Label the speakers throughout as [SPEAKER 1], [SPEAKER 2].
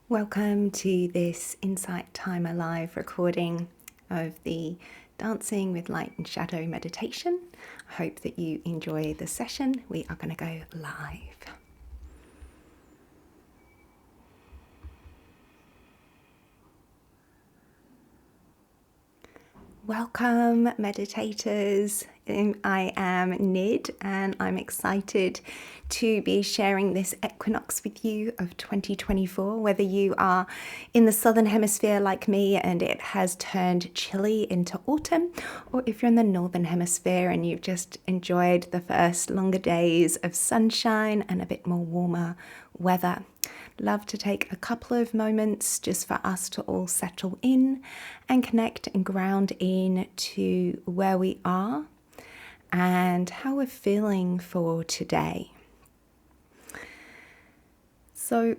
[SPEAKER 1] Welcome to this Insight Timer live recording of the Dancing with Light and Shadow meditation. I hope that you enjoy the session. We are going to go live. Welcome, meditators. I am Nid, and I'm excited to be sharing this equinox with you of 2024. Whether you are in the southern hemisphere like me and it has turned chilly into autumn, or if you're in the northern hemisphere and you've just enjoyed the first longer days of sunshine and a bit more warmer weather. Love to take a couple of moments just for us to all settle in and connect and ground in to where we are and how we're feeling for today. So,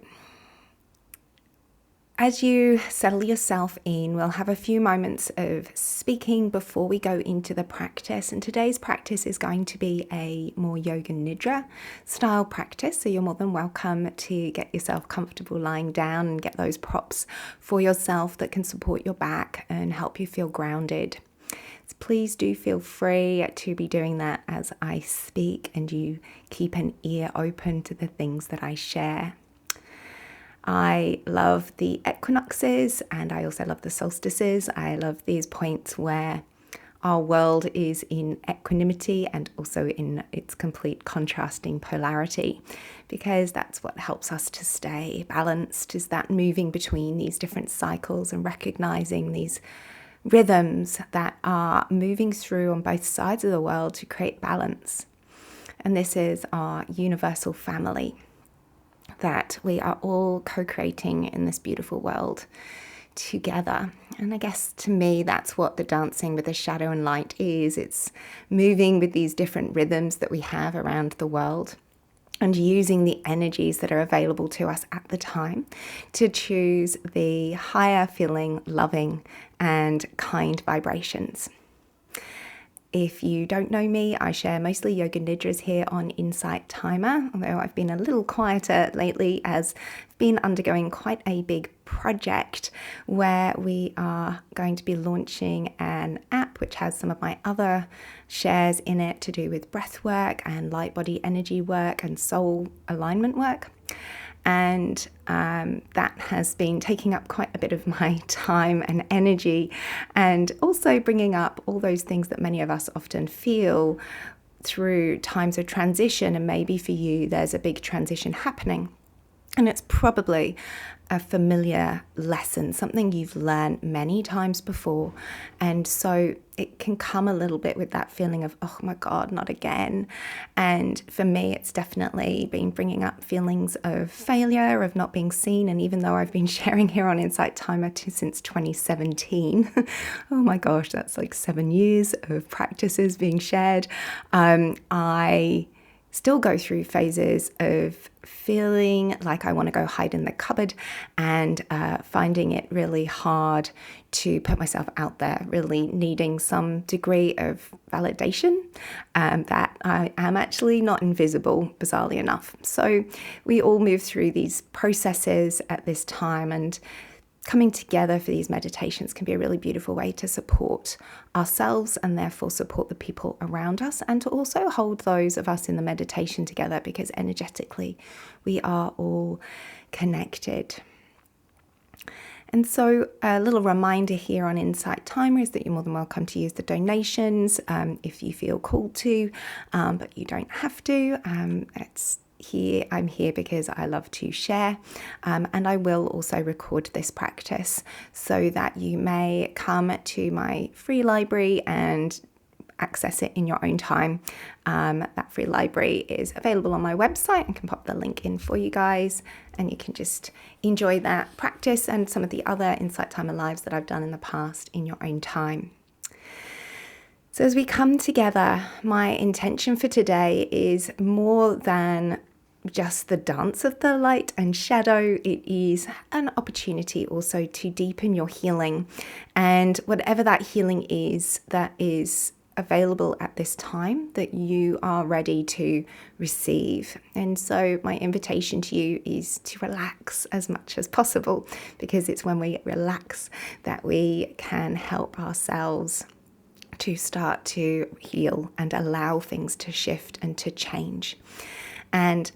[SPEAKER 1] as you settle yourself in, we'll have a few moments of speaking before we go into the practice. And today's practice is going to be a more Yoga Nidra style practice. So you're more than welcome to get yourself comfortable lying down and get those props for yourself that can support your back and help you feel grounded. So please do feel free to be doing that as I speak, and you keep an ear open to the things that I share. I love the equinoxes and I also love the solstices. I love these points where our world is in equanimity and also in its complete contrasting polarity, because that's what helps us to stay balanced, is that moving between these different cycles and recognizing these rhythms that are moving through on both sides of the world to create balance. And this is our universal family that we are all co-creating in this beautiful world together. And I guess to me, that's what the dancing with the shadow and light is. It's moving with these different rhythms that we have around the world and using the energies that are available to us at the time to choose the higher feeling, loving and kind vibrations. If you don't know me, I share mostly Yoga Nidras here on Insight Timer, although I've been a little quieter lately as I've been undergoing quite a big project where we are going to be launching an app which has some of my other shares in it to do with breath work and light body energy work and soul alignment work. And that has been taking up quite a bit of my time and energy, and also bringing up all those things that many of us often feel through times of transition. And maybe for you, there's a big transition happening. And it's probably a familiar lesson, something you've learned many times before. And so it can come a little bit with that feeling of, oh my God, not again. And for me, it's definitely been bringing up feelings of failure, of not being seen. And even though I've been sharing here on Insight Timer since 2017, oh my gosh, that's like 7 years of practices being shared. I still go through phases of feeling like I want to go hide in the cupboard and finding it really hard to put myself out there, really needing some degree of validation that I am actually not invisible, bizarrely enough. So we all move through these processes at this time, and coming together for these meditations can be a really beautiful way to support ourselves and therefore support the people around us, and to also hold those of us in the meditation together, because energetically we are all connected. And so a little reminder here on Insight Timer is that you're more than welcome to use the donations if you feel called to, but you don't have to. I'm here because I love to share, and I will also record this practice so that you may come to my free library and access it in your own time. That free library is available on my website. I can pop the link in for you guys, and you can just enjoy that practice and some of the other Insight Timer lives that I've done in the past in your own time. So as we come together, my intention for today is more than just the dance of the light and shadow. It is an opportunity also to deepen your healing, and whatever that healing is, that is available at this time that you are ready to receive. And so my invitation to you is to relax as much as possible, because it's when we relax that we can help ourselves to start to heal and allow things to shift and to change. And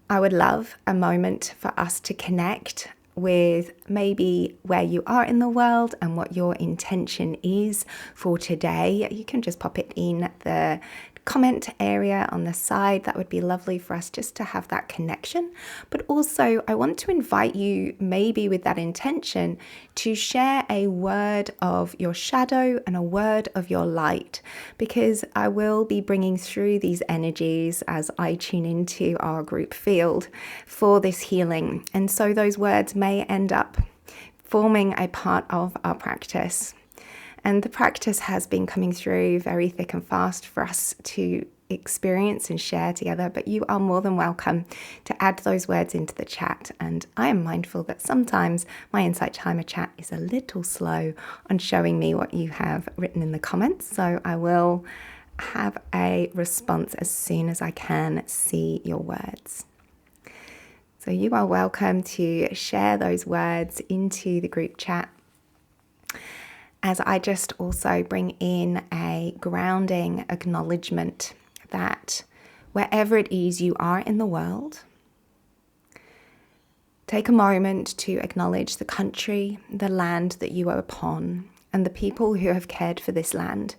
[SPEAKER 1] I would love a moment for us to connect with maybe where you are in the world and what your intention is for today. You can just pop it in the comment area on the side. That would be lovely for us just to have that connection. But also, I want to invite you, maybe with that intention, to share a word of your shadow and a word of your light, because I will be bringing through these energies as I tune into our group field for this healing. And so those words may end up forming a part of our practice. And the practice has been coming through very thick and fast for us to experience and share together, but you are more than welcome to add those words into the chat. And I am mindful that sometimes my Insight Timer chat is a little slow on showing me what you have written in the comments, so I will have a response as soon as I can see your words. So you are welcome to share those words into the group chat, as I just also bring in a grounding acknowledgement that wherever it is you are in the world, take a moment to acknowledge the country, the land that you are upon, and the people who have cared for this land,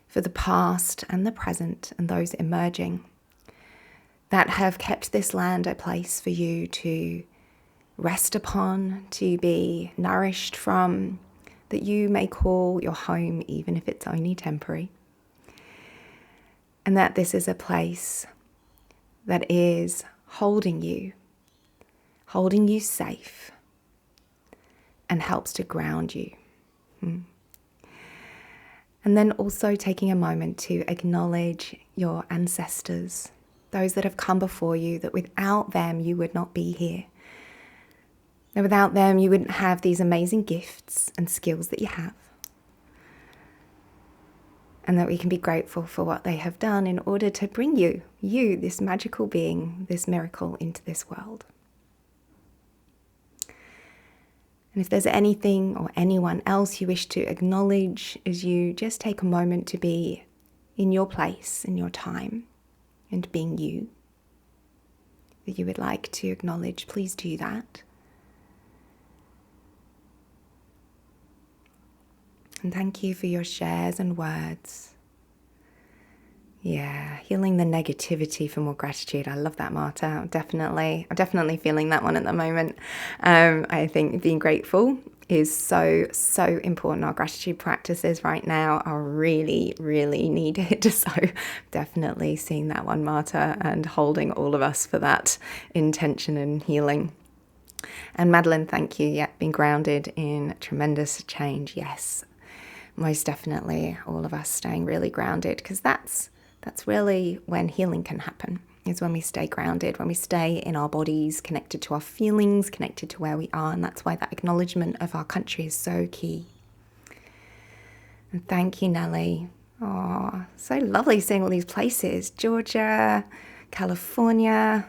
[SPEAKER 1] for the past and the present and those emerging, that have kept this land a place for you to rest upon, to be nourished from, that you may call your home, even if it's only temporary. And that this is a place that is holding you safe, and helps to ground you. And then also taking a moment to acknowledge your ancestors, those that have come before you, that without them you would not be here. And without them, you wouldn't have these amazing gifts and skills that you have. And that we can be grateful for what they have done in order to bring you, this magical being, this miracle, into this world. And if there's anything or anyone else you wish to acknowledge as you just take a moment to be in your place, in your time, and being you, that you would like to acknowledge, please do that. And thank you for your shares and words. Yeah, healing the negativity for more gratitude. I love that, Marta. I'm definitely feeling that one at the moment. I think being grateful is so important. Our gratitude practices right now are really, really needed. So definitely seeing that one, Marta, and holding all of us for that intention and healing. And Madeline, thank you. Yeah, being grounded in tremendous change. Yes. Most definitely, all of us staying really grounded, because that's really when healing can happen, is when we stay grounded, when we stay in our bodies, connected to our feelings, connected to where we are. And that's why that acknowledgement of our country is so key. And thank you, Nellie. Oh, so lovely seeing all these places. Georgia, California,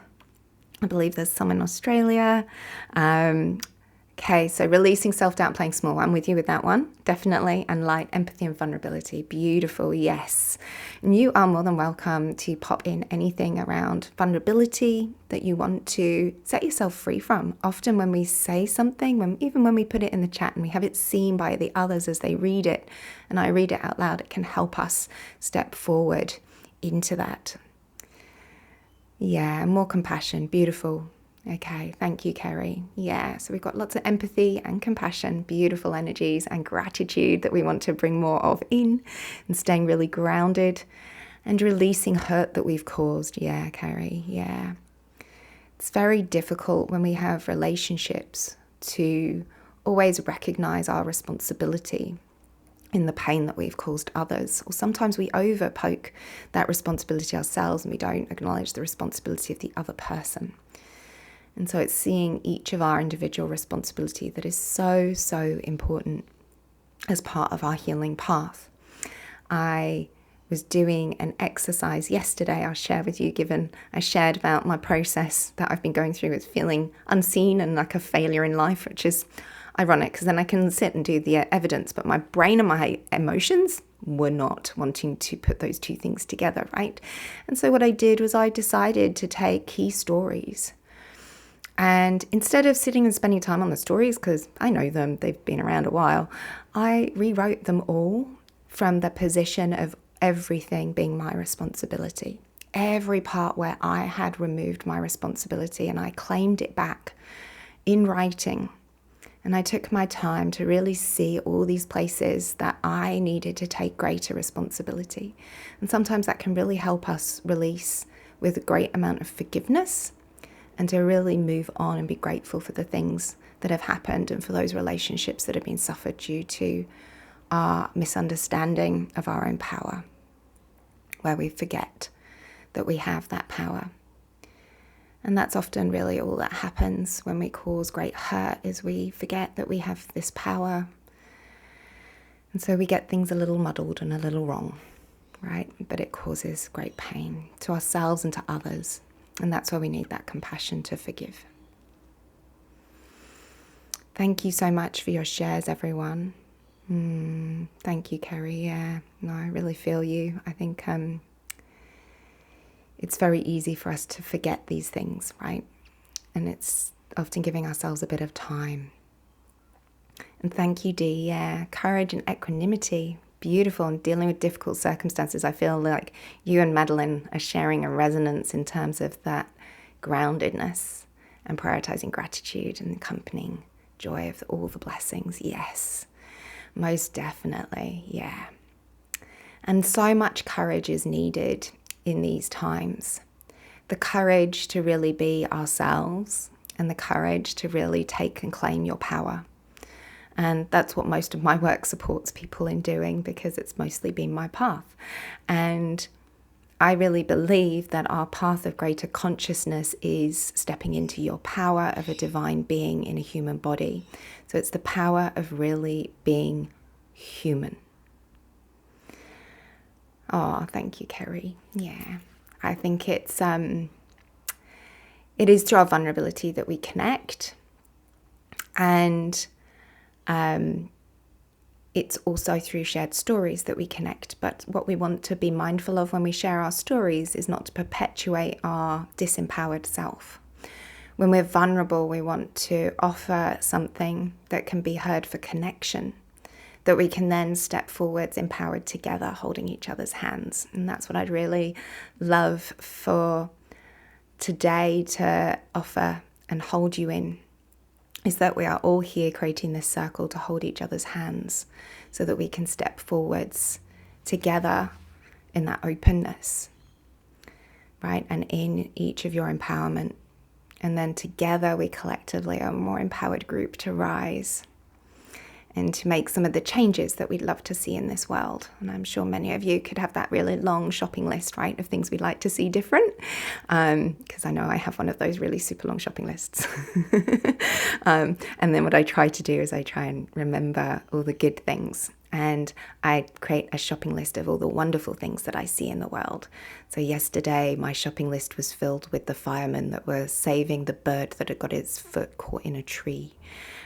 [SPEAKER 1] I believe there's some in Australia. Okay, so releasing self-doubt, playing small. I'm with you with that one, definitely. And light, empathy and vulnerability. Beautiful, yes. And you are more than welcome to pop in anything around vulnerability that you want to set yourself free from. Often when we say something, even when we put it in the chat and we have it seen by the others as they read it, and I read it out loud, it can help us step forward into that. Yeah, more compassion, beautiful. Okay, thank you, Kerry. Yeah, so we've got lots of empathy and compassion, beautiful energies and gratitude that we want to bring more of in, and staying really grounded and releasing hurt that we've caused. Yeah, Kerry, yeah. It's very difficult when we have relationships to always recognize our responsibility in the pain that we've caused others. Or sometimes we overpoke that responsibility ourselves and we don't acknowledge the responsibility of the other person. And so it's seeing each of our individual responsibility that is so important as part of our healing path. I was doing an exercise yesterday I'll share with you, given I shared about my process that I've been going through with feeling unseen and like a failure in life, which is ironic because then I can sit and do the evidence, but my brain and my emotions were not wanting to put those two things together, right? And so what I did was I decided to take key stories, and instead of sitting and spending time on the stories, because I know them, they've been around a while, I rewrote them all from the position of everything being my responsibility. Every part where I had removed my responsibility, and I claimed it back in writing. And I took my time to really see all these places that I needed to take greater responsibility. And sometimes that can really help us release with a great amount of forgiveness, and to really move on and be grateful for the things that have happened and for those relationships that have been suffered due to our misunderstanding of our own power, where we forget that we have that power. And that's often really all that happens when we cause great hurt, is we forget that we have this power. And so we get things a little muddled and a little wrong, right? But it causes great pain to ourselves and to others. And that's why we need that compassion to forgive. Thank you so much for your shares, everyone. Thank you, Kerry. Yeah, no, I really feel you. I think it's very easy for us to forget these things, right? And it's often giving ourselves a bit of time. And thank you, Dee. Yeah, courage and equanimity. Beautiful. And dealing with difficult circumstances. I feel like you and Madeline are sharing a resonance in terms of that groundedness and prioritizing gratitude and accompanying joy of all the blessings. Yes, most definitely. Yeah. And so much courage is needed in these times. The courage to really be ourselves, and the courage to really take and claim your power. And that's what most of my work supports people in doing, because it's mostly been my path. And I really believe that our path of greater consciousness is stepping into your power of a divine being in a human body. So it's the power of really being human. Oh, thank you, Kerry. Yeah, I think it is through our vulnerability that we connect. And it's also through shared stories that we connect. But what we want to be mindful of when we share our stories is not to perpetuate our disempowered self. When we're vulnerable, we want to offer something that can be heard for connection, that we can then step forwards empowered together, holding each other's hands. And that's what I'd really love for today to offer and hold you in, is that we are all here creating this circle to hold each other's hands so that we can step forwards together in that openness, right? And in each of your empowerment. And then together we collectively are a more empowered group to rise and to make some of the changes that we'd love to see in this world. And I'm sure many of you could have that really long shopping list, right, of things we'd like to see different, because I know I have one of those really super long shopping lists. And then what I try to do is I try and remember all the good things, and I create a shopping list of all the wonderful things that I see in the world. So yesterday, my shopping list was filled with the firemen that were saving the bird that had got its foot caught in a tree.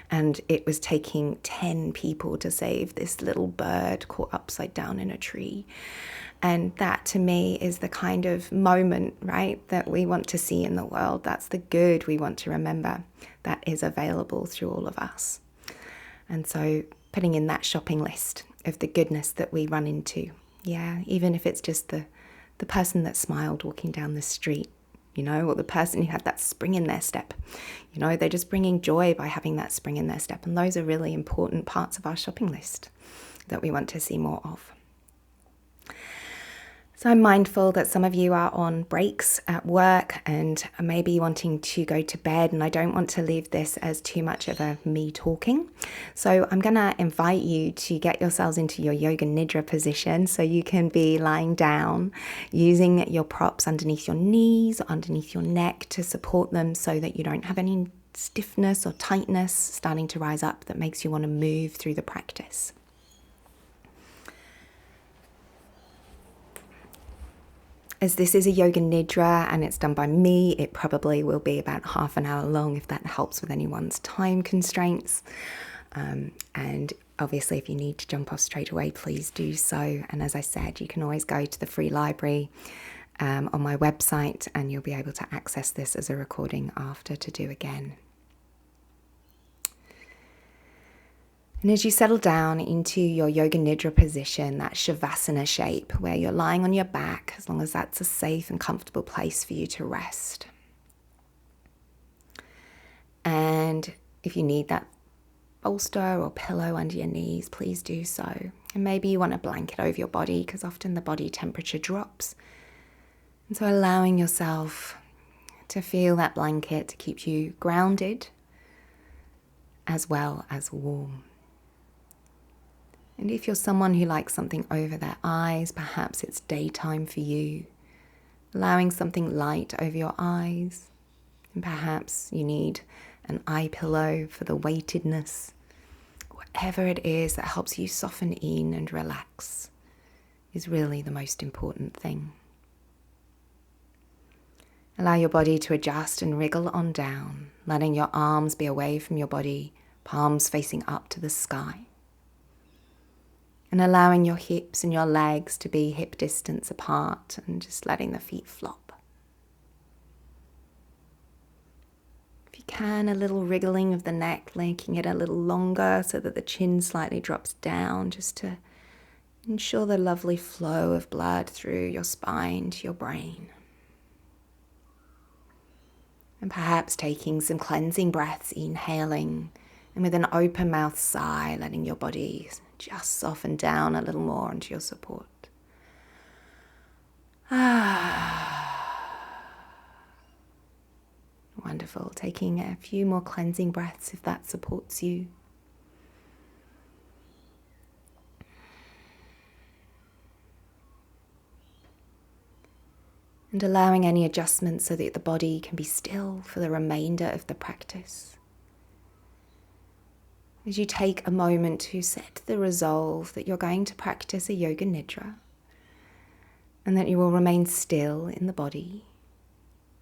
[SPEAKER 1] And it was taking 10 people to save this little bird caught upside down in a tree. And that to me is the kind of moment, right, that we want to see in the world. That's the good we want to remember that is available through all of us. And so putting in that shopping list of the goodness that we run into. Yeah, even if it's just the person that smiled walking down the street, you know, or the person who had that spring in their step. You know, they're just bringing joy by having that spring in their step. And those are really important parts of our shopping list that we want to see more of. So I'm mindful that some of you are on breaks at work and are maybe wanting to go to bed, and I don't want to leave this as too much of a me talking. So I'm going to invite you to get yourselves into your Yoga Nidra position, so you can be lying down using your props underneath your knees or underneath your neck to support them, so that you don't have any stiffness or tightness starting to rise up that makes you want to move through the practice. As this is a Yoga Nidra and it's done by me, it probably will be about half an hour long if that helps with anyone's time constraints. And obviously if you need to jump off straight away, please do so. And as I said, you can always go to the free library on my website and you'll be able to access this as a recording after to do again. And as you settle down into your Yoga Nidra position, that Shavasana shape where you're lying on your back, as long as that's a safe and comfortable place for you to rest. And if you need that bolster or pillow under your knees, please do so. And maybe you want a blanket over your body because often the body temperature drops. And so allowing yourself to feel that blanket to keep you grounded as well as warm. And if you're someone who likes something over their eyes, perhaps it's daytime for you, allowing something light over your eyes. And perhaps you need an eye pillow for the weightedness. Whatever it is that helps you soften in and relax is really the most important thing. Allow your body to adjust and wriggle on down, letting your arms be away from your body, palms facing up to the sky. And allowing your hips and your legs to be hip distance apart and just letting the feet flop. If you can, a little wriggling of the neck, making it a little longer so that the chin slightly drops down, just to ensure the lovely flow of blood through your spine to your brain. And perhaps taking some cleansing breaths, inhaling, and with an open mouth sigh, letting your body just soften down a little more into your support. Wonderful. Taking a few more cleansing breaths if that supports you. And allowing any adjustments so that the body can be still for the remainder of the practice. As you take a moment to set the resolve that you're going to practice a Yoga Nidra and that you will remain still in the body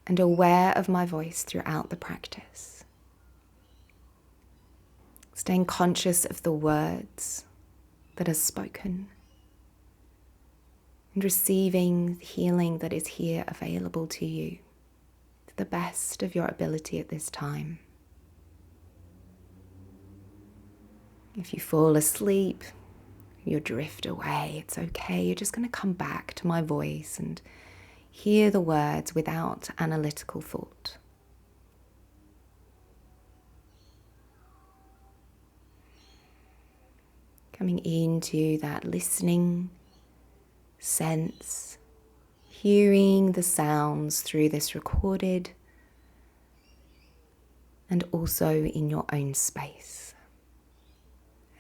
[SPEAKER 1] and aware of my voice throughout the practice. Staying conscious of the words that are spoken and receiving the healing that is here available to you to the best of your ability at this time. If you fall asleep, you drift away, it's okay. You're just going to come back to my voice and hear the words without analytical thought. Coming into that listening sense, hearing the sounds through this recorded and also in your own space.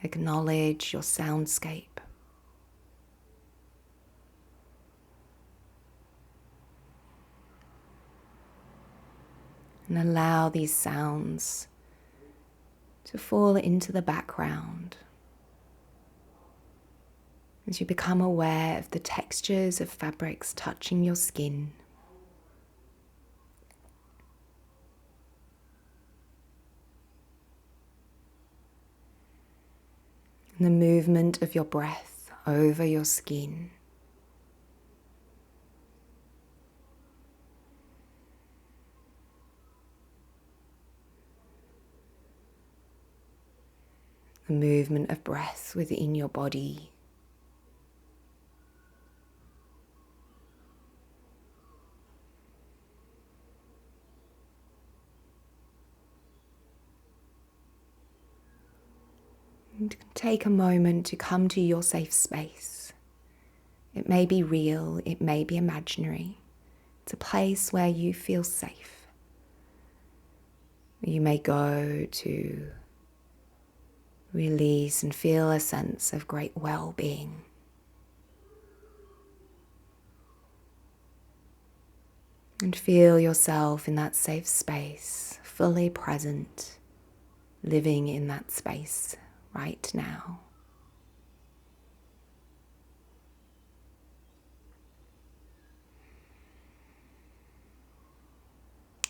[SPEAKER 1] Acknowledge your soundscape. And allow these sounds to fall into the background as you become aware of the textures of fabrics touching your skin. And the movement of your breath over your skin. The movement of breath within your body. And take a moment to come to your safe space. It may be real, it may be imaginary. It's a place where you feel safe. You may go to release and feel a sense of great well-being. And feel yourself in that safe space, fully present, living in that space right now.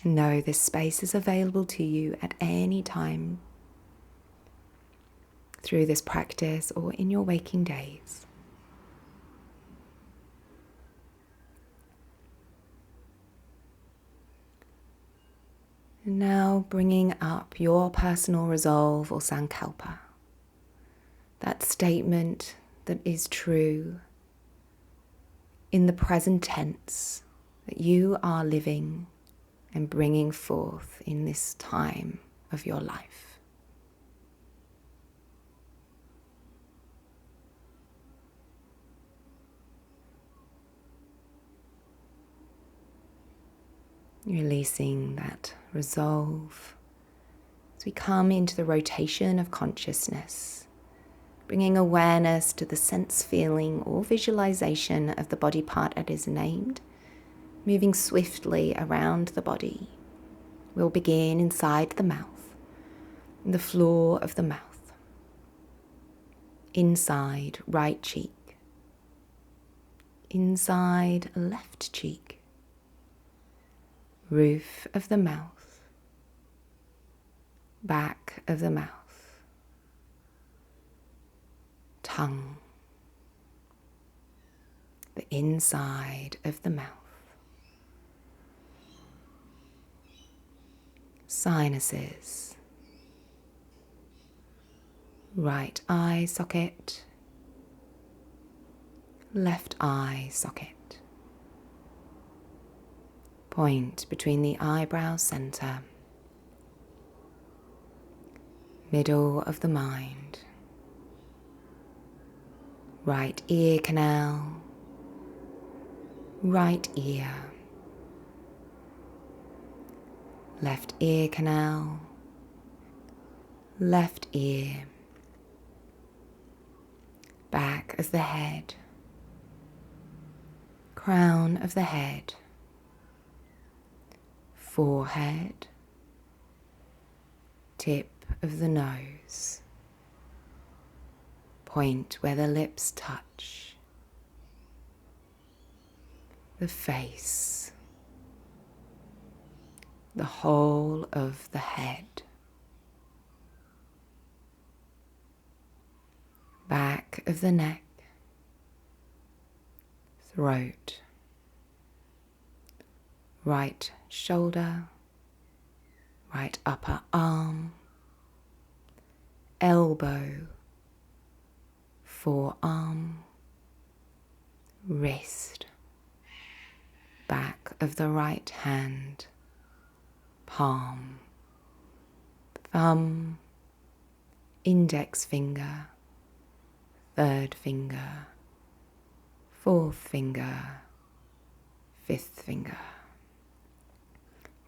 [SPEAKER 1] Know this space is available to you at any time through this practice or in your waking days. And now bringing up your personal resolve or sankalpa, that statement that is true in the present tense that you are living and bringing forth in this time of your life. Releasing that resolve as we come into the rotation of consciousness, bringing awareness to the sense, feeling, or visualization of the body part that is named, moving swiftly around the body. We'll begin inside the mouth, the floor of the mouth, inside right cheek, inside left cheek, roof of the mouth, back of the mouth, tongue, the inside of the mouth, sinuses, right eye socket, left eye socket, point between the eyebrow center, middle of the mind, right ear canal, right ear, left ear canal, left ear, back of the head, crown of the head, forehead, tip of the nose, point where the lips touch, the face, the whole of the head, back of the neck, throat, right shoulder, right upper arm, elbow, forearm, wrist, back of the right hand, palm, thumb, index finger, third finger, fourth finger, fifth finger,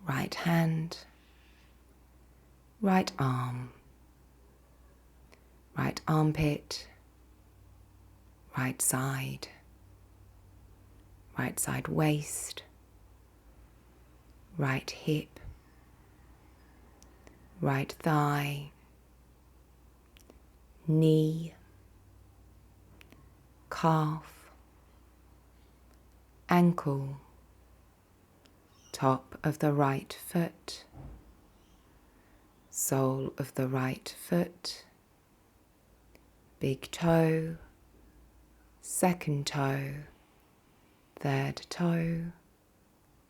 [SPEAKER 1] right hand, right arm, right armpit, right side waist, right hip, right thigh, knee, calf, ankle, top of the right foot, sole of the right foot, big toe, second toe, third toe,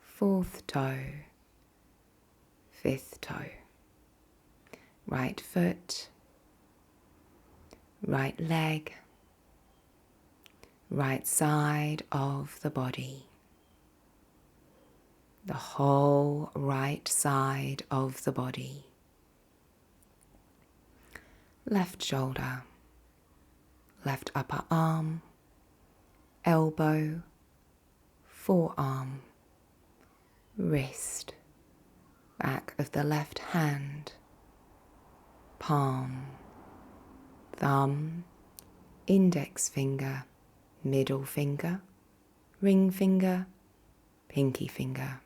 [SPEAKER 1] fourth toe, fifth toe, right foot, right leg, right side of the body, the whole right side of the body, left shoulder, left upper arm, elbow, forearm, wrist, back of the left hand, palm, thumb, index finger, middle finger, ring finger, pinky finger,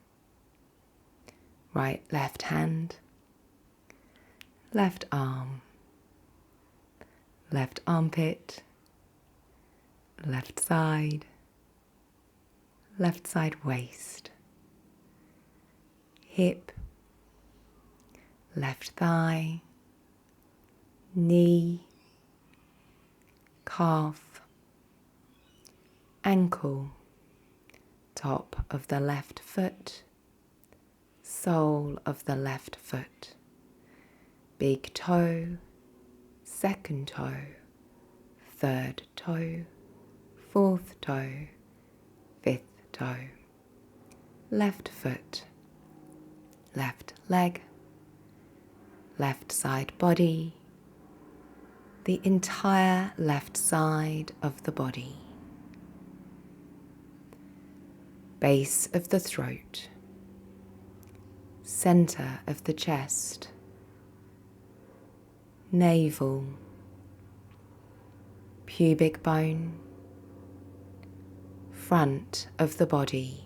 [SPEAKER 1] right left hand, left arm, left armpit, left side waist, hip, left thigh, knee, calf, ankle, top of the left foot, sole of the left foot, big toe, second toe, third toe, fourth toe, fifth toe, left foot, left leg, left side body, the entire left side of the body, base of the throat, center of the chest, navel, pubic bone, front of the body,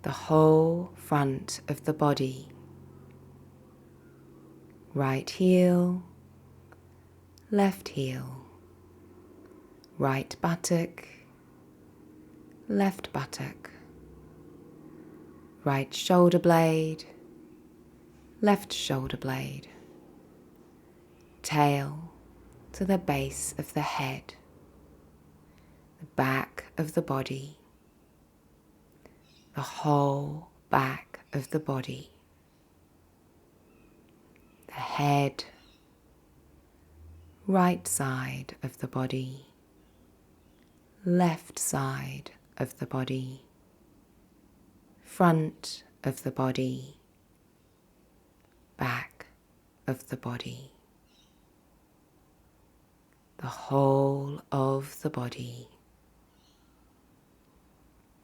[SPEAKER 1] the whole front of the body, right heel, left heel, right buttock, left buttock, right shoulder blade, left shoulder blade, tail to the base of the head, the back of the body, the whole back of the body, the head, right side of the body, left side of the body, front of the body, back of the body, the whole of the body,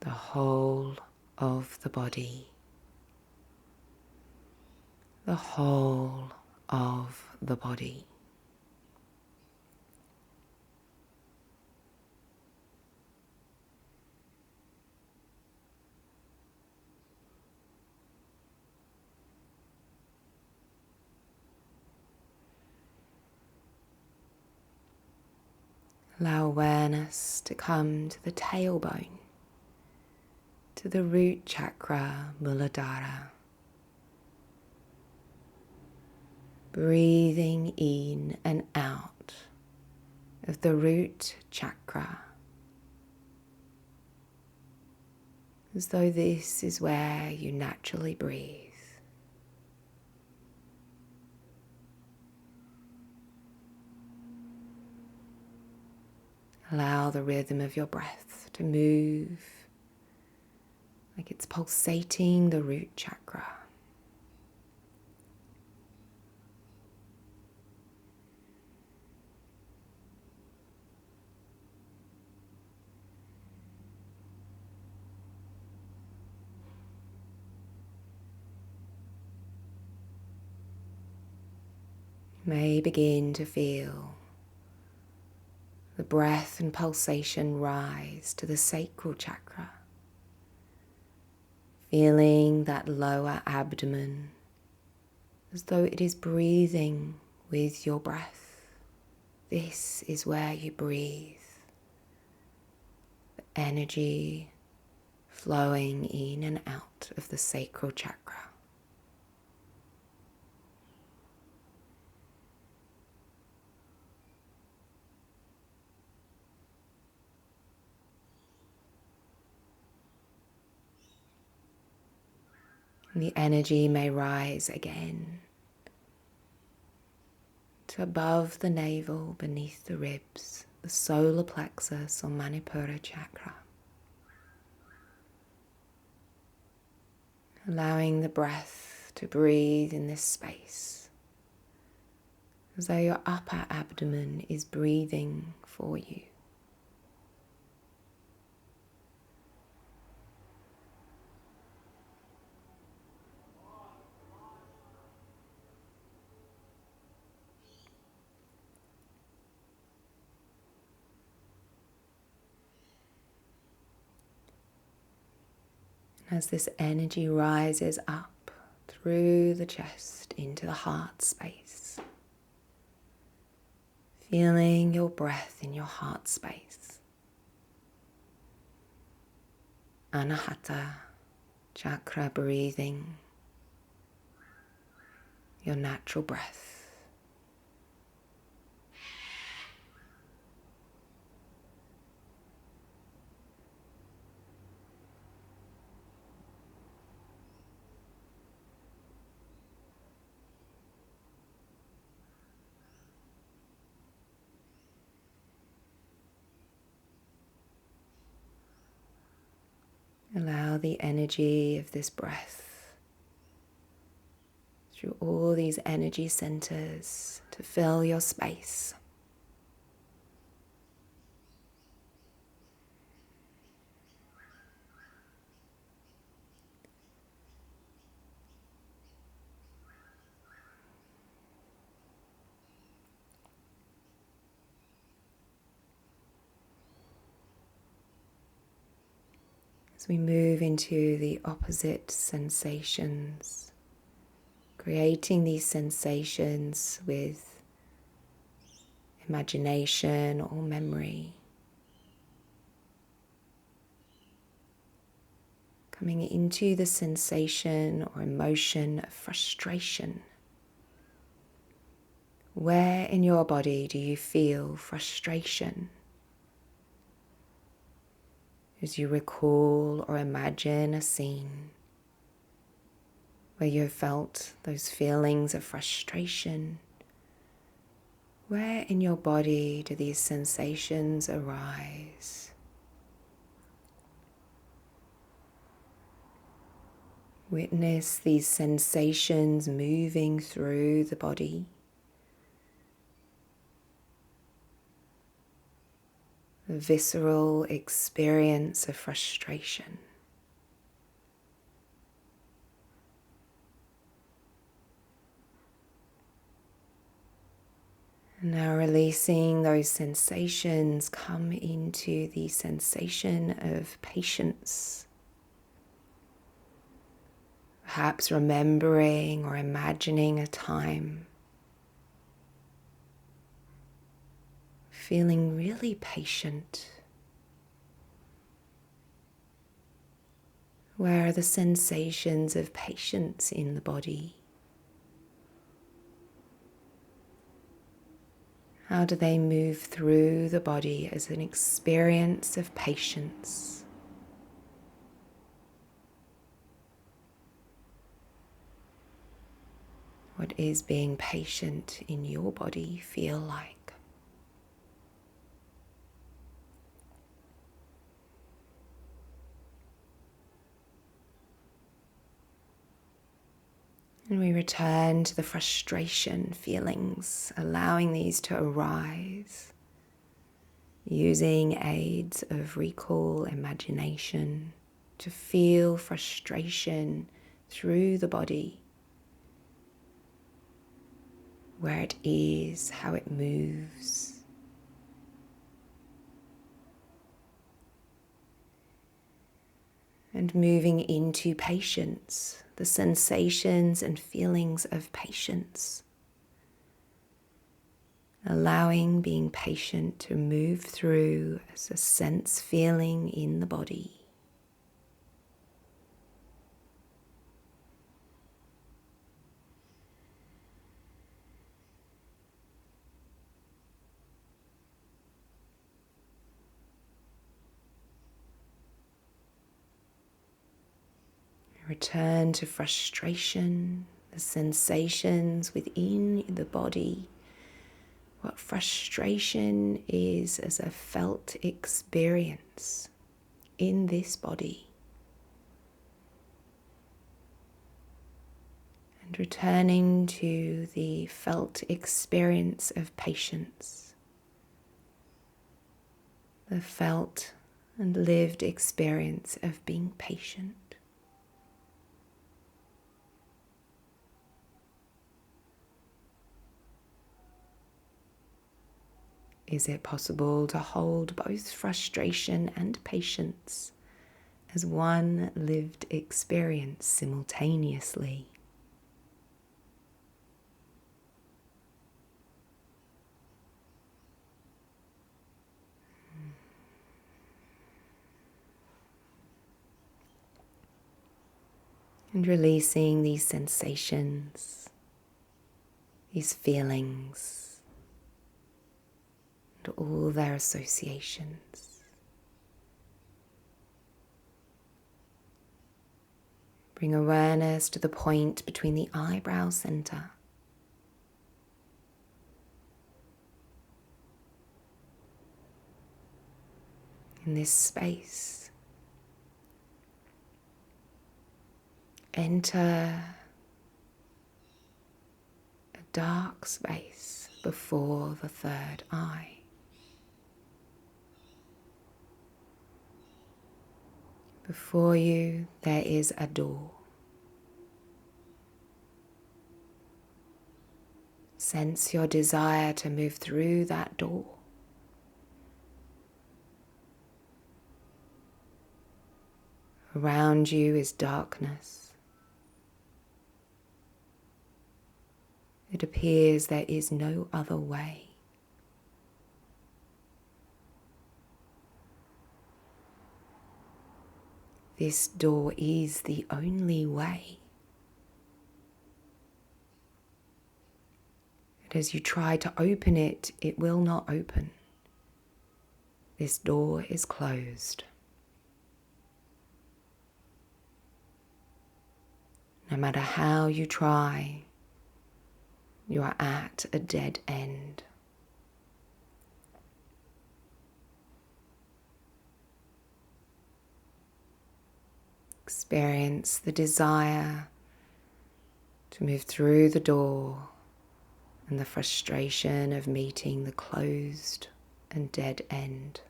[SPEAKER 1] the whole of the body, the whole of the body. Allow awareness to come to the tailbone, to the root chakra, Muladhara. Breathing in and out of the root chakra, as though this is where you naturally breathe. Allow the rhythm of your breath to move like it's pulsating the root chakra. You may begin to feel the breath and pulsation rise to the sacral chakra, feeling that lower abdomen as though it is breathing with your breath. This is where you breathe. The energy flowing in and out of the sacral chakra. And the energy may rise again to above the navel, beneath the ribs, the solar plexus or Manipura chakra. Allowing the breath to breathe in this space, as though your upper abdomen is breathing for you. As this energy rises up through the chest into the heart space, feeling your breath in your heart space. Anahata, chakra breathing, your natural breath. Allow the energy of this breath through all these energy centers to fill your space. As we move into the opposite sensations, creating these sensations with imagination or memory, coming into the sensation or emotion of frustration. Where in your body do you feel frustration? As you recall or imagine a scene where you have felt those feelings of frustration, where in your body do these sensations arise? Witness these sensations moving through the body. A visceral experience of frustration. And now releasing those sensations, come into the sensation of patience. Perhaps remembering or imagining a time feeling really patient. Where are the sensations of patience in the body? How do they move through the body as an experience of patience? What is being patient in your body feel like? And we return to the frustration feelings, allowing these to arise, using aids of recall, imagination, to feel frustration through the body, where it is, how it moves. And moving into patience, the sensations and feelings of patience. Allowing being patient to move through as a sense feeling in the body. Return to frustration, the sensations within the body, what frustration is as a felt experience in this body. And returning to the felt experience of patience, the felt and lived experience of being patient. Is it possible to hold both frustration and patience as one lived experience simultaneously? And releasing these sensations, these feelings, and all their associations. Bring awareness to the point between the eyebrow center in this space. Enter a dark space before the third eye. Before you, there is a door. Sense your desire to move through that door. Around you is darkness. It appears there is no other way. This door is the only way. And as you try to open it, it will not open. This door is closed. No matter how you try, you are at a dead end. Experience the desire to move through the door and the frustration of meeting the closed and dead end.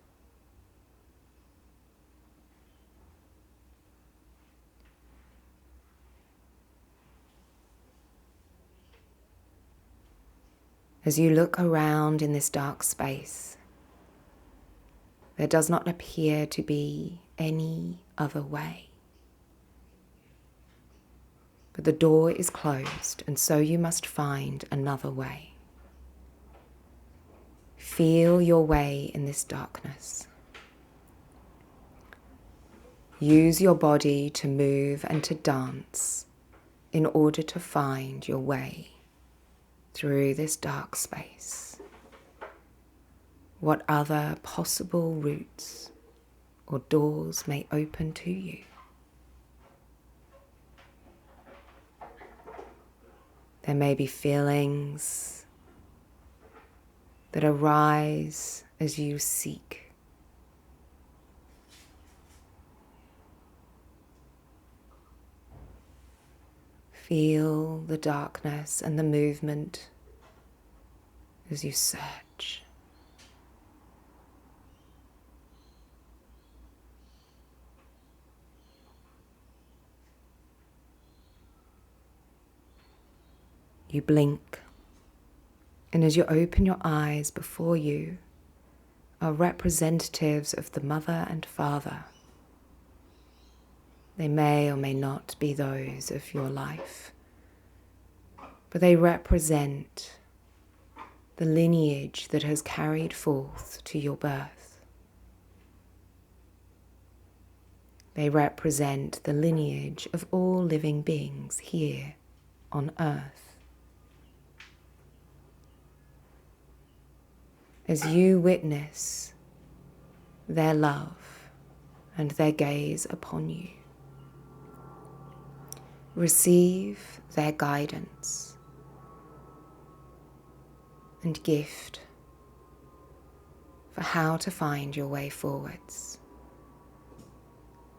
[SPEAKER 1] As you look around in this dark space, there does not appear to be any other way. But the door is closed, and so you must find another way. Feel your way in this darkness. Use your body to move and to dance in order to find your way through this dark space. What other possible routes or doors may open to you? There may be feelings that arise as you seek. Feel the darkness and the movement as you search. You blink, and as you open your eyes, before you are representatives of the mother and father. They may or may not be those of your life, but they represent the lineage that has carried forth to your birth. They represent the lineage of all living beings here on earth. As you witness their love and their gaze upon you, receive their guidance and gift for how to find your way forwards,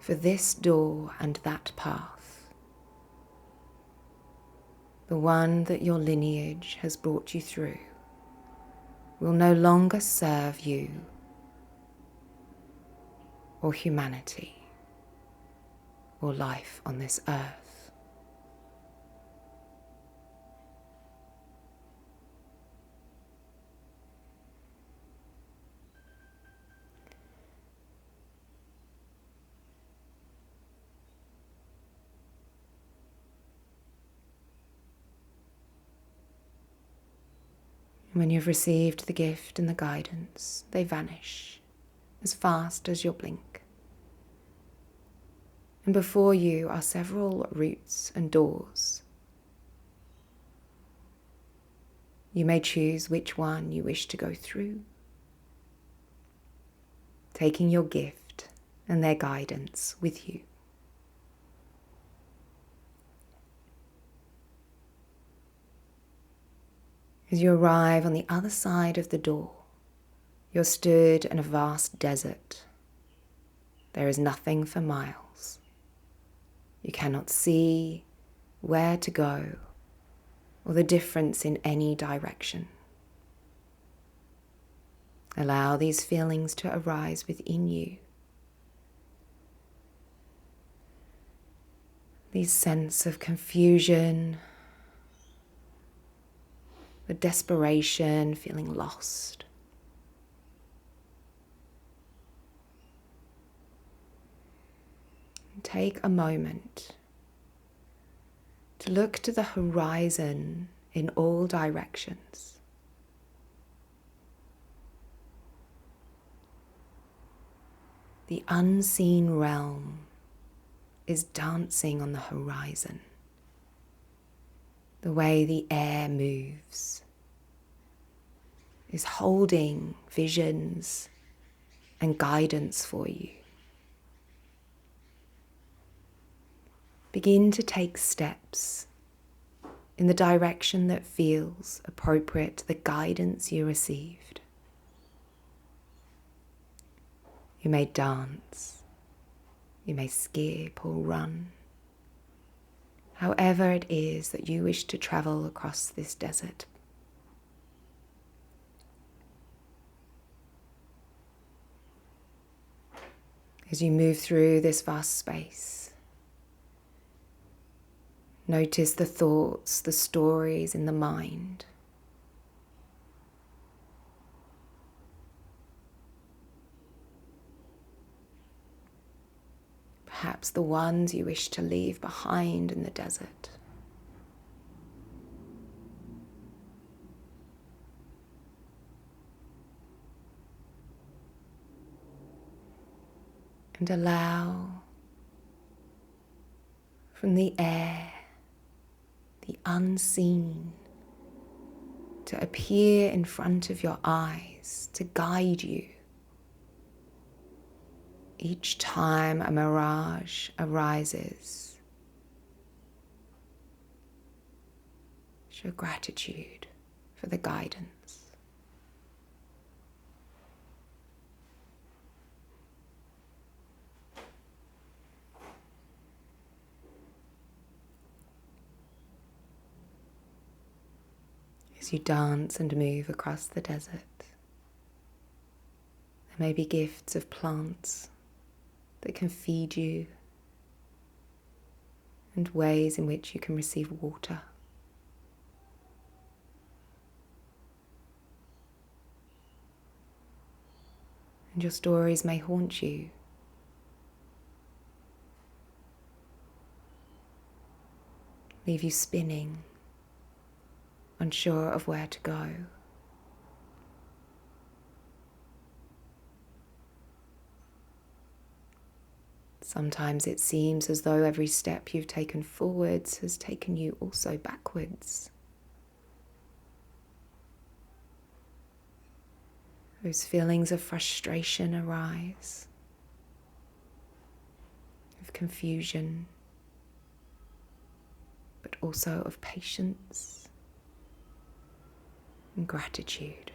[SPEAKER 1] for this door and that path, the one that your lineage has brought you through, will no longer serve you or humanity or life on this earth. When you've received the gift and the guidance, they vanish as fast as your blink. And before you are several routes and doors. You may choose which one you wish to go through, taking your gift and their guidance with you. As you arrive on the other side of the door, you're stood in a vast desert. There is nothing for miles. You cannot see where to go or the difference in any direction. Allow these feelings to arise within you. These sense of confusion, the desperation, feeling lost. And take a moment to look to the horizon in all directions. The unseen realm is dancing on the horizon. The way the air moves is holding visions and guidance for you. Begin to take steps in the direction that feels appropriate to the guidance you received. You may dance, you may skip or run, however it is that you wish to travel across this desert. As you move through this vast space, notice the thoughts, the stories in the mind. Perhaps the ones you wish to leave behind in the desert. And allow from the air, the unseen, to appear in front of your eyes, to guide you. Each time a mirage arises, show gratitude for the guidance. As you dance and move across the desert, there may be gifts of plants that can feed you and ways in which you can receive water. And your stories may haunt you. Leave you spinning, unsure of where to go. Sometimes it seems as though every step you've taken forwards has taken you also backwards. Those feelings of frustration arise, of confusion, but also of patience and gratitude.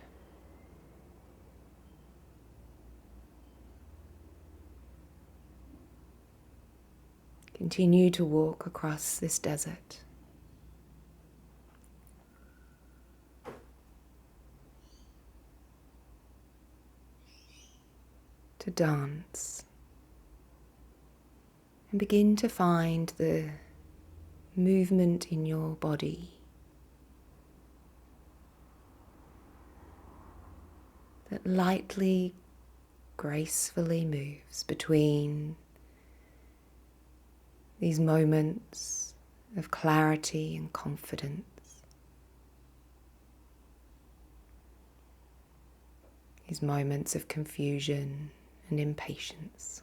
[SPEAKER 1] Continue to walk across this desert. To dance. And begin to find the movement in your body that lightly, gracefully moves between these moments of clarity and confidence, these moments of confusion and impatience.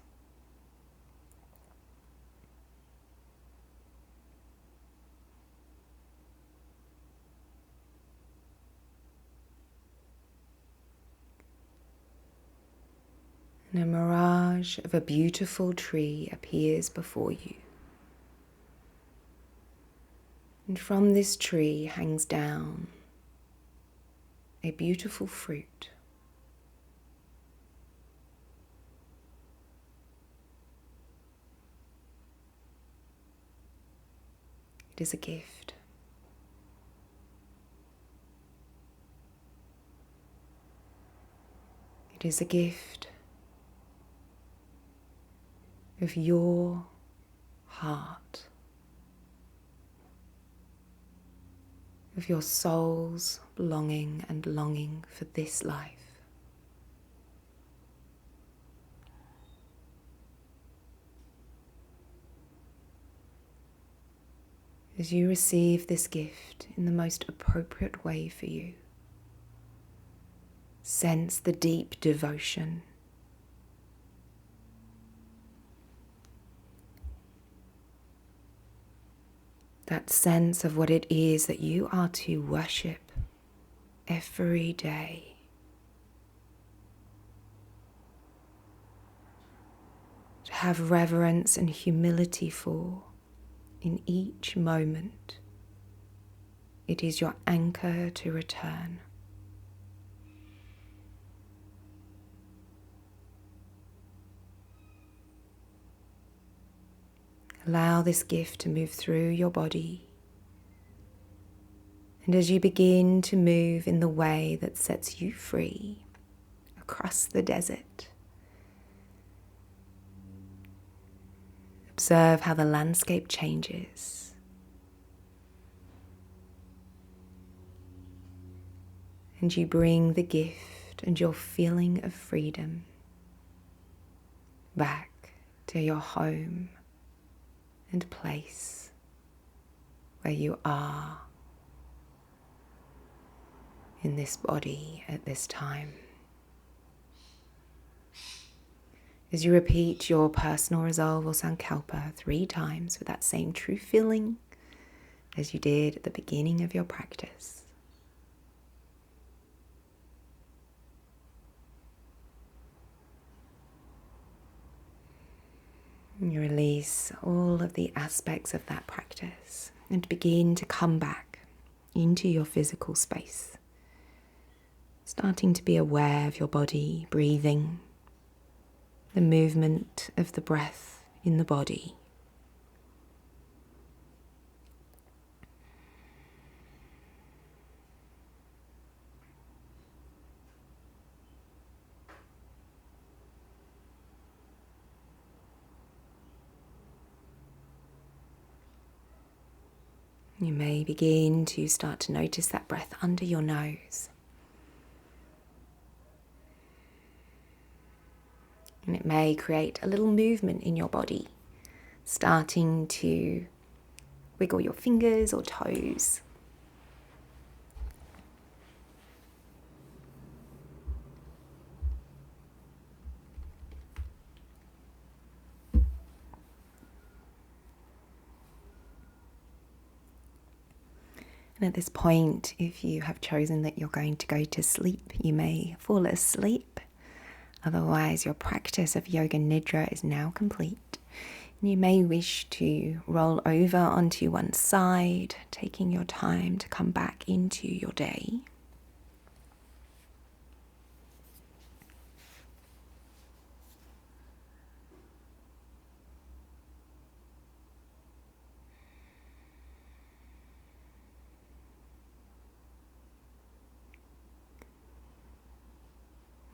[SPEAKER 1] And a mirage of a beautiful tree appears before you. And from this tree hangs down a beautiful fruit. It is a gift. It is a gift of your heart, of your soul's belonging and longing for this life. As you receive this gift in the most appropriate way for you, sense the deep devotion, that sense of what it is that you are to worship every day. To have reverence and humility for in each moment. It is your anchor to return. Allow this gift to move through your body. And as you begin to move in the way that sets you free across the desert, observe how the landscape changes. And you bring the gift and your feeling of freedom back to your home and place where you are in this body at this time. As you repeat your personal resolve or sankalpa 3 times with that same true feeling as you did at the beginning of your practice. And you release all of the aspects of that practice and begin to come back into your physical space. Starting to be aware of your body, breathing, the movement of the breath in the body. You may begin to start to notice that breath under your nose. And it may create a little movement in your body, starting to wiggle your fingers or toes. And at this point, if you have chosen that you're going to go to sleep, you may fall asleep. Otherwise, your practice of Yoga Nidra is now complete. And you may wish to roll over onto one side, taking your time to come back into your day.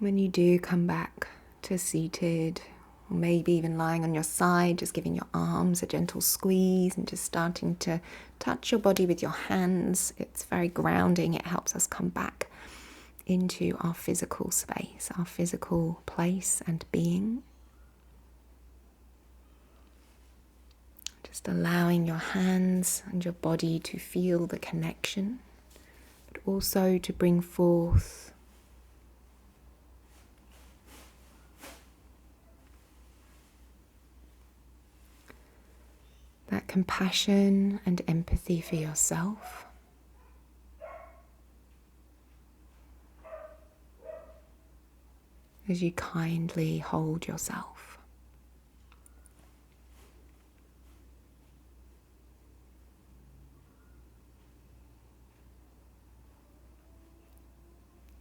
[SPEAKER 1] When you do come back to seated, or maybe even lying on your side, just giving your arms a gentle squeeze and just starting to touch your body with your hands. It's very grounding. It helps us come back into our physical space, our physical place and being. Just allowing your hands and your body to feel the connection, but also to bring forth that compassion and empathy for yourself. as you kindly hold yourself.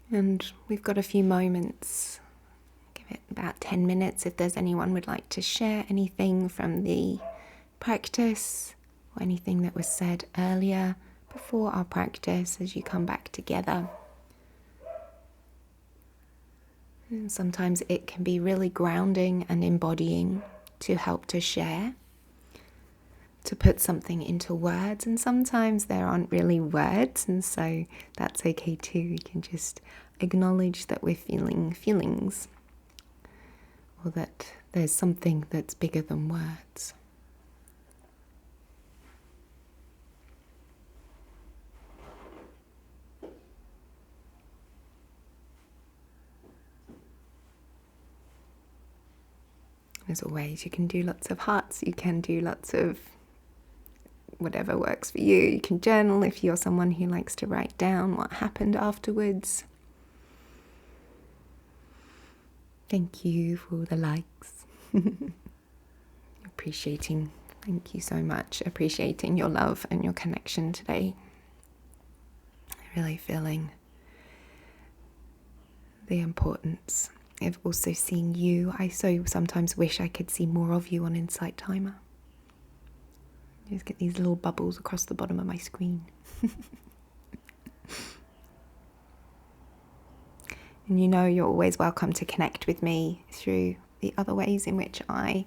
[SPEAKER 1] And we've got a few moments, give it about 10 minutes if there's anyone would like to share anything from the practice or anything that was said earlier before our practice as you come back together. And sometimes it can be really grounding and embodying to help to share, to put something into words, and sometimes there aren't really words, and so that's okay too. You can just acknowledge that we're feeling feelings, or that there's something that's bigger than words. As always, you can do lots of hearts, you can do lots of whatever works for you. You can journal if you're someone who likes to write down what happened afterwards. Thank you for all the likes. Thank you so much, appreciating your love and your connection today. Really feeling the importance of also seeing you. I so sometimes wish I could see more of you on Insight Timer. Just get these little bubbles across the bottom of my screen. And you know you're always welcome to connect with me through the other ways in which I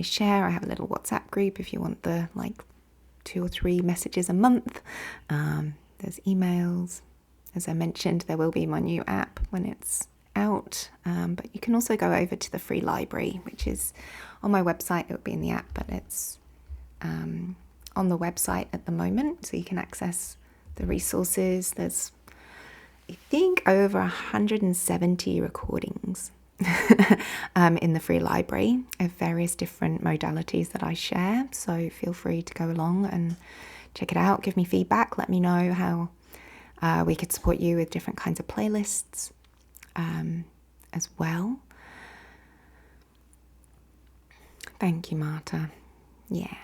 [SPEAKER 1] share. I have a little WhatsApp group if you want the 2 or 3 messages a month. There's emails. As I mentioned, there will be my new app when it's out. But you can also go over to the free library, which is on my website. It will be in the app, but it's on the website at the moment. So you can access the resources. There's, I think, over 170 recordings in the free library of various different modalities that I share. So feel free to go along and check it out. Give me feedback. Let me know how we could support you with different kinds of playlists as well. Thank you, Marta. Yeah,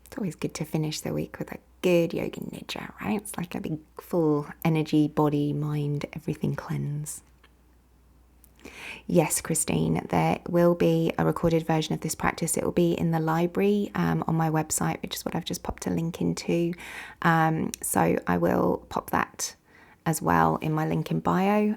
[SPEAKER 1] it's always good to finish the week with a good Yoga Nidra, right? It's like a big full energy, body, mind, everything cleanse. Yes, Christine, there will be a recorded version of this practice. It will be in the library on my website, which is what I've just popped a link into. So I will pop that as well in my link in bio.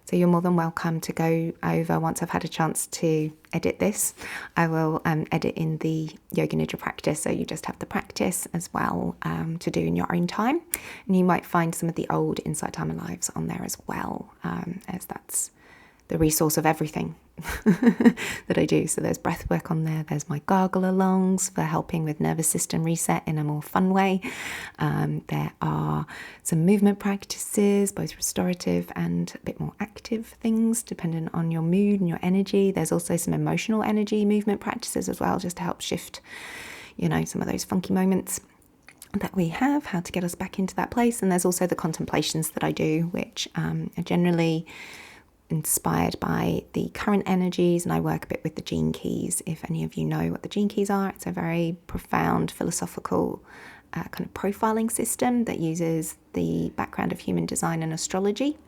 [SPEAKER 1] So you're more than welcome to go over once I've had a chance to edit this. I will edit in the Yoga Nidra practice, so you just have the practice as well to do in your own time. And you might find some of the old Insight Timer Lives on there as well, as that's the resource of everything that I do. So there's breath work on there. There's my gargle alongs for helping with nervous system reset in a more fun way. There are some movement practices, both restorative and a bit more active things, depending on your mood and your energy. There's also some emotional energy movement practices as well, just to help shift, some of those funky moments that we have, how to get us back into that place. And there's also the contemplations that I do, which are generally inspired by the current energies, and I work a bit with the gene keys. If any of you know what the gene keys are, it's a very profound philosophical kind of profiling system that uses the background of human design and astrology,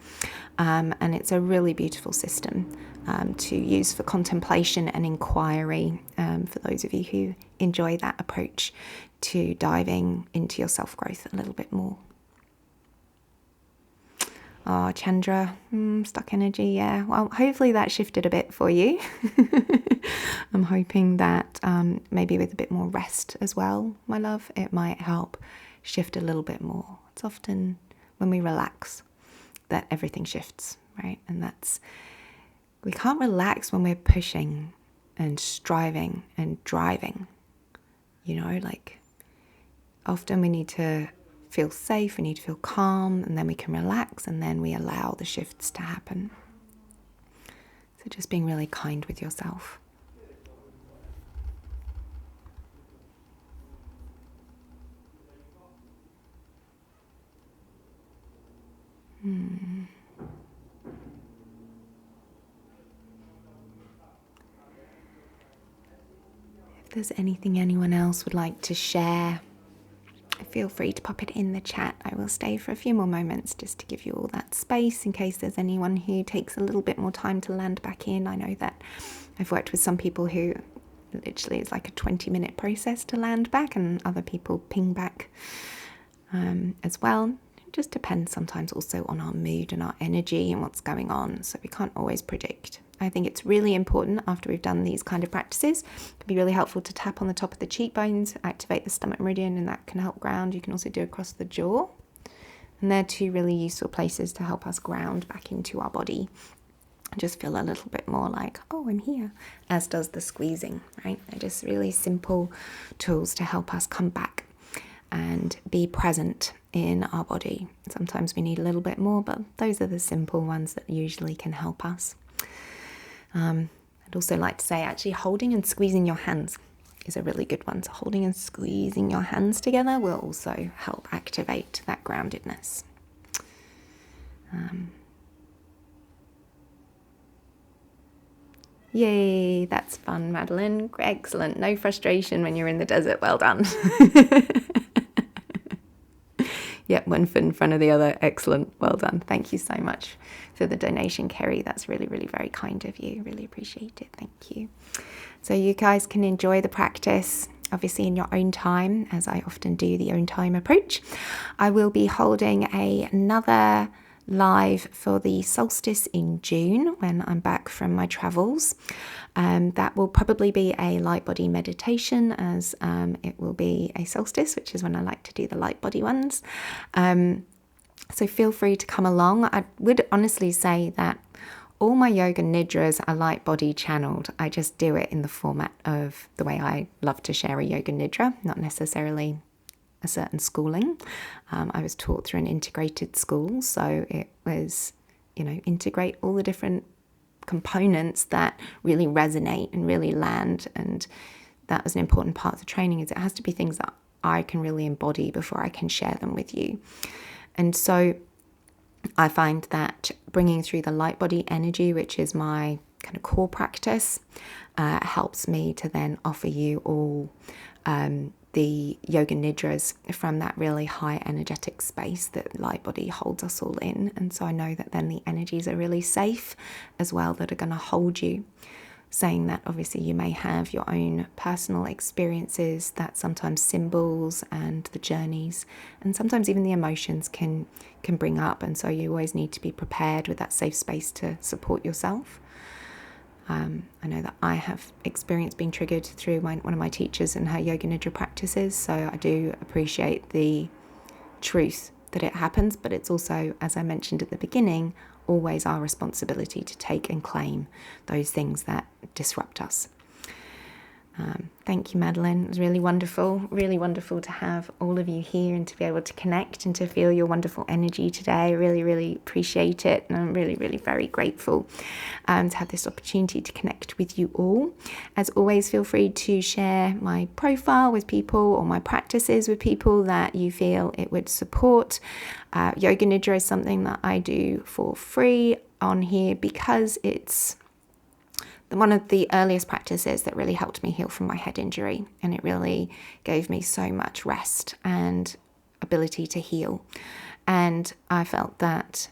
[SPEAKER 1] and it's a really beautiful system to use for contemplation and inquiry, for those of you who enjoy that approach to diving into your self-growth a little bit more. Oh, Chandra, stuck energy, yeah. Well, hopefully that shifted a bit for you. I'm hoping that maybe with a bit more rest as well, my love, it might help shift a little bit more. It's often when we relax that everything shifts, right? And we can't relax when we're pushing and striving and driving. Often we need to feel safe, we need to feel calm, and then we can relax, and then we allow the shifts to happen. So just being really kind with yourself. there's anything anyone else would like to share, feel free to pop it in the chat. I will stay for a few more moments just to give you all that space in case there's anyone who takes a little bit more time to land back in. I know that I've worked with some people who literally it's like a 20-minute process to land back, and other people ping back as well. It just depends sometimes also on our mood and our energy and what's going on, so we can't always predict. I think it's really important after we've done these kind of practices. It can be really helpful to tap on the top of the cheekbones, activate the stomach meridian, and that can help ground. You can also do across the jaw. And they're two really useful places to help us ground back into our body. Just feel a little bit more like, oh, I'm here, as does the squeezing, right? They're just really simple tools to help us come back and be present in our body. Sometimes we need a little bit more, but those are the simple ones that usually can help us. I'd also like to say actually holding and squeezing your hands is a really good one. So holding and squeezing your hands together will also help activate that groundedness. Yay, that's fun, Madeline. Excellent. No frustration when you're in the desert. Well done. Yep, one foot in front of the other. Excellent. Well done. Thank you so much for the donation, Kerry. That's really, really very kind of you. Really appreciate it. Thank you. So you guys can enjoy the practice, obviously in your own time, as I often do the own time approach. I will be holding another live for the solstice in June when I'm back from my travels. That will probably be a light body meditation, as it will be a solstice, which is when I like to do the light body ones. So feel free to come along. I would honestly say that all my Yoga Nidras are light body channeled. I just do it in the format of the way I love to share a Yoga Nidra, not necessarily a certain schooling. I was taught through an integrated school, so it was, integrate all the different components that really resonate and really land. And that was an important part of the training, is it has to be things that I can really embody before I can share them with you. And so I find that bringing through the light body energy, which is my kind of core practice, helps me to then offer you all the Yoga Nidras from that really high energetic space that light body holds us all in. And so I know that then the energies are really safe as well, that are going to hold you. Saying that obviously you may have your own personal experiences that sometimes symbols and the journeys and sometimes even the emotions can bring up, and so you always need to be prepared with that safe space to support yourself. I know that I have experienced being triggered through one of my teachers and her Yoga Nidra practices, so I do appreciate the truth that it happens, but it's also, as I mentioned at the beginning, always our responsibility to take and claim those things that disrupt us. Thank you, Madeline. It was really wonderful to have all of you here and to be able to connect and to feel your wonderful energy today. I really, really appreciate it, and I'm really, really very grateful to have this opportunity to connect with you all. As always, feel free to share my profile with people or my practices with people that you feel it would support. Yoga Nidra is something that I do for free on here because it's one of the earliest practices that really helped me heal from my head injury, and it really gave me so much rest and ability to heal. And I felt that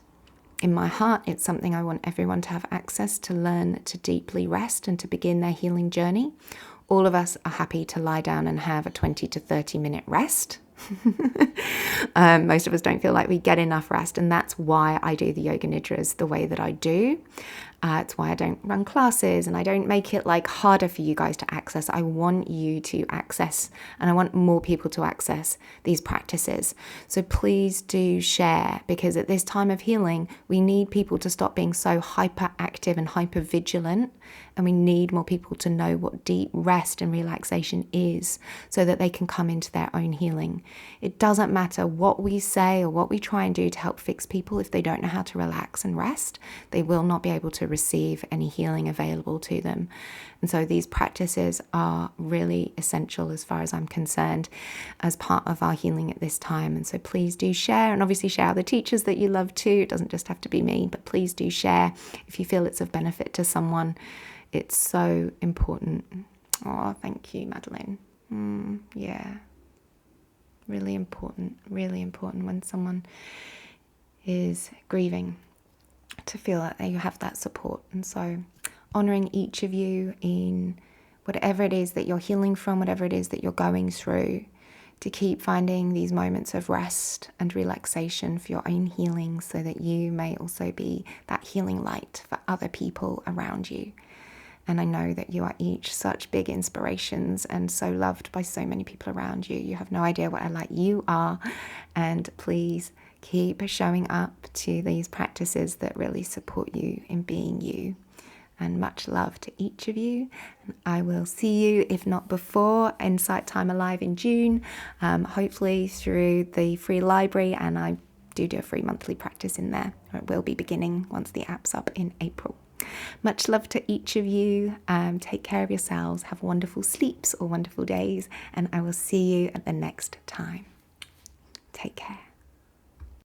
[SPEAKER 1] in my heart, it's something I want everyone to have access to, learn to deeply rest and to begin their healing journey. All of us are happy to lie down and have a 20 to 30 minute rest. Most of us don't feel like we get enough rest, and that's why I do the Yoga Nidras the way that I do. It's why I don't run classes and I don't make it like harder for you guys to access. I want you to access, and I want more people to access these practices. So please do share, because at this time of healing, we need people to stop being so hyperactive and hyper vigilant, and we need more people to know what deep rest and relaxation is so that they can come into their own healing. It doesn't matter what we say or what we try and do to help fix people. If they don't know how to relax and rest, they will not be able to receive any healing available to them. And so these practices are really essential, as far as I'm concerned, as part of our healing at this time. And so please do share, and obviously share other teachers that you love too. It doesn't just have to be me, but please do share if you feel it's of benefit to someone. It's so important. Oh, thank you, Madeline. Yeah. Really important when someone is grieving to feel that you have that support. And so honouring each of you in whatever it is that you're healing from, whatever it is that you're going through, to keep finding these moments of rest and relaxation for your own healing, so that you may also be that healing light for other people around you. And I know that you are each such big inspirations and so loved by so many people around you. You have no idea what a light you are. And please keep showing up to these practices that really support you in being you. And much love to each of you. And I will see you, if not before, Insight Time Alive in June, hopefully through the free library. And I do a free monthly practice in there. It will be beginning once the app's up in April. Much love to each of you. Take care of yourselves. Have wonderful sleeps or wonderful days. And I will see you at the next time. Take care.